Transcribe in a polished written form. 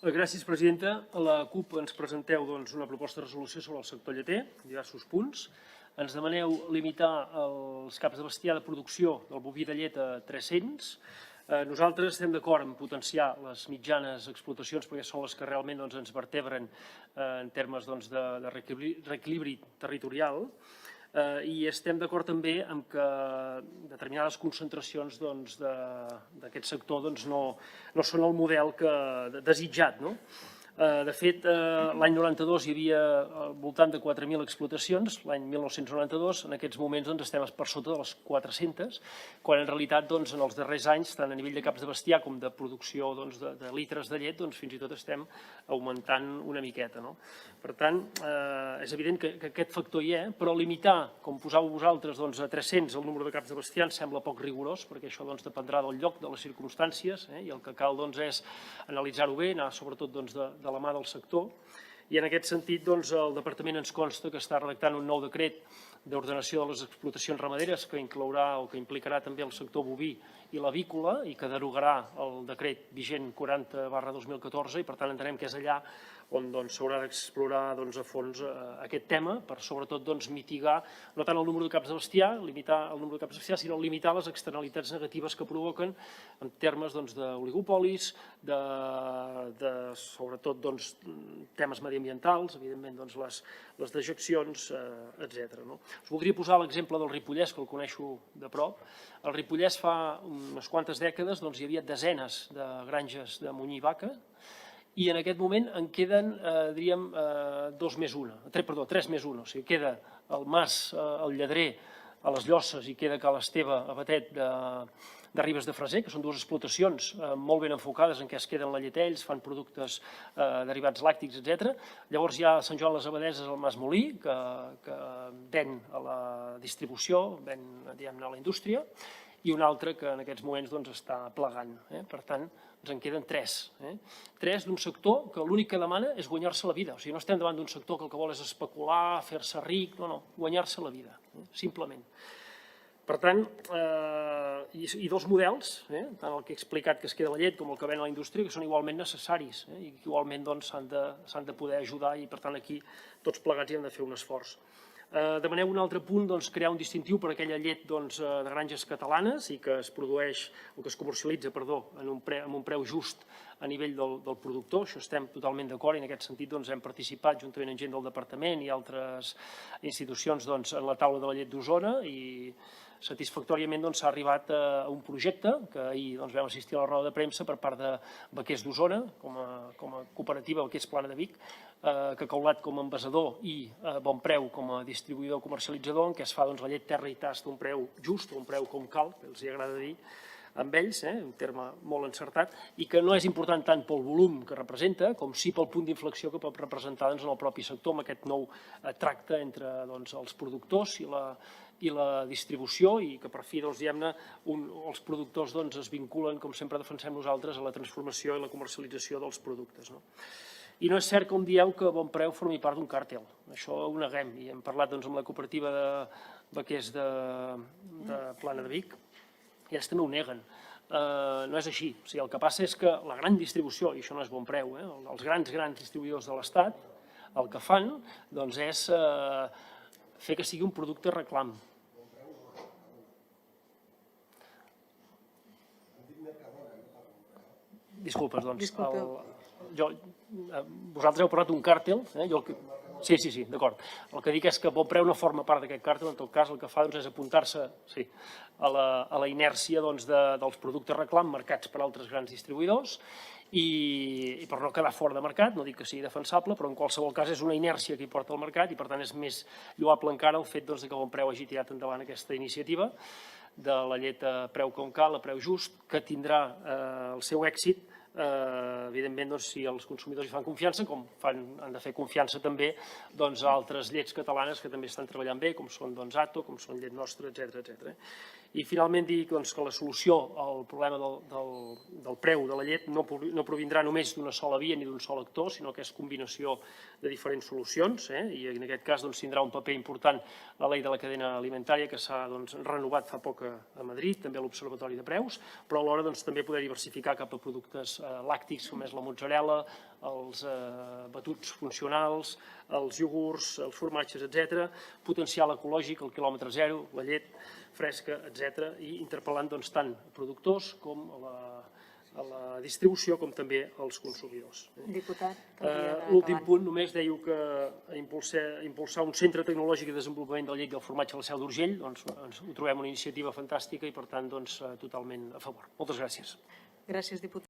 Gràcies, presidenta. A la CUP ens presenteu una proposta de resolució sobre el sector lleter, diversos punts. Ens demaneu limitar els caps de bestiar de producció del boví de llet a 300. Nosaltres estem d'acord en potenciar les mitjanes explotacions perquè són les que realment ens vertebren en termes de reequilibri territorial. I estem d'acord també en que determinades concentracions d'aquest sector no són el model desitjat. De fet, l'any 92 hi havia al voltant de 4.000 explotacions, l'any 1992, en aquests moments estem per sota de les 400, quan en realitat en els darrers anys, tant a nivell de caps de bestiar com de producció de litres de llet, fins i tot estem augmentant una miqueta. Per tant, és evident que aquest factor hi és, però limitar, com posàveu vosaltres, a 300 el número de caps de bestiar ens sembla poc rigorós, perquè això dependrà del lloc, de les circumstàncies, i el que cal és analitzar-ho bé, anar sobretot de la mà del sector, i en aquest sentit el Departament ens consta que està redactant un nou decret d'ordenació de les explotacions ramaderes que inclourà o que implicarà també el sector boví i l'avícola i que derogarà el decret vigent 40/2014 i per tant entenem que és allà on s'haurà d'explorar a fons aquest tema per sobretot mitigar no tant el número de caps de bestiar, limitar el número de caps de bestiar, sinó limitar les externalitats negatives que provoquen en termes d'oligopolis, sobretot temes mediambientals, evidentment les dejeccions, etc. Us voldria posar l'exemple del Ripollès, que el coneixo de prop. Al Ripollès fa unes quantes dècades hi havia desenes de granges de munyir vaca i en aquest moment en queden, diríem, 3 més 1. O sigui, queda el Mas, el Lledrer, a les Llosses i queda Ca l'Esteve, a Batet, de Ribes de Freser, que són dues explotacions molt ben enfocades en què es queden la llet ells, fan productes derivats làctics, etc. Llavors hi ha a Sant Joan les Abadeses, el Mas Molí, que ven a la distribució, ven a la indústria, i un altre que en aquests moments està plegant. Per tant, ens en queden 3. 3 d'un sector que l'únic que demana és guanyar-se la vida. O sigui, no estem davant d'un sector que el que vol és especular, fer-se ric, no, guanyar-se la vida, simplement. Per tant, i dos models, tant el que he explicat que es queda la llet com el que ven a la indústria, que són igualment necessaris i que igualment s'han de poder ajudar i per tant aquí tots plegats hi hem de fer un esforç. Demaneu un altre punt, crear un distintiu per a aquella llet de granges catalanes i que es produeix o que es comercialitza, amb un preu just a nivell del productor. Això estem totalment d'acord i en aquest sentit hem participat juntament amb gent del departament i altres institucions en la taula de la llet d'Osona i satisfactòriament s'ha arribat a un projecte que ahir vam assistir a la roda de premsa per part de Vaquers d'Osona, com a cooperativa Vaquers Plana de Vic, Cacaulat com a envasador i Bonpreu com a distribuïdor comercialitzador, en què es fa la llet terra i tast a un preu just, un preu com cal, que els agrada dir amb ells, un terme molt encertat, i que no és important tant pel volum que representa com sí pel punt d'inflexió que pot representar en el propi sector amb aquest nou tracte entre els productors i la distribució i que per fi, diguem-ne, els productors es vinculen, com sempre defensem nosaltres, a la transformació i la comercialització dels productes. I no és cert, com dieu, que Bonpreu formi part d'un càrtel. Això ho neguem i hem parlat amb la cooperativa de Vaquers de Plana de Vic i ells també ho neguen. No és així. El que passa és que la gran distribució, i això no és Bonpreu, els grans distribuïdors de l'Estat, el que fan és fer que sigui un producte reclam. Disculpes, vosaltres heu parlat d'un càrtel. Sí, d'acord. El que dic és que Bonpreu no forma part d'aquest càrtel, en tot cas el que fa és apuntar-se a la inèrcia dels productes reclam marcats per altres grans distribuïdors i per no quedar fora de mercat, no dic que sigui defensable, però en qualsevol cas és una inèrcia que hi porta al mercat i per tant és més lloable encara el fet que Bonpreu hagi tirat endavant aquesta iniciativa de la llet a preu com cal, a preu just, que tindrà el seu èxit evidentment si els consumidors hi fan confiança, com han de fer confiança també a altres llets catalanes que també estan treballant bé, com són Ato, com són Llet Nostra, etc. I finalment dir que la solució al problema del preu de la llet no provindrà només d'una sola via ni d'un sol actor, sinó que és combinació de diferents solucions, i en aquest cas tindrà un paper important la llei de la cadena alimentària que s'ha renovat fa poc a Madrid, també a l'Observatori de Preus, però alhora també poder diversificar cap a productes làctics com és la mozzarella, els batuts funcionals, els iogurts, els formatges, etc., potencial ecològic, el quilòmetre zero, la llet fresca, etc., i interpel·lant tant productors com a la distribució com també als consumidors. Diputat, l'últim punt només dèieu que impulsar un centre tecnològic de desenvolupament de la llet i el formatge a la Seu d'Urgell, ho trobem una iniciativa fantàstica i per tant totalment a favor. Moltes gràcies. Gràcies, diputat.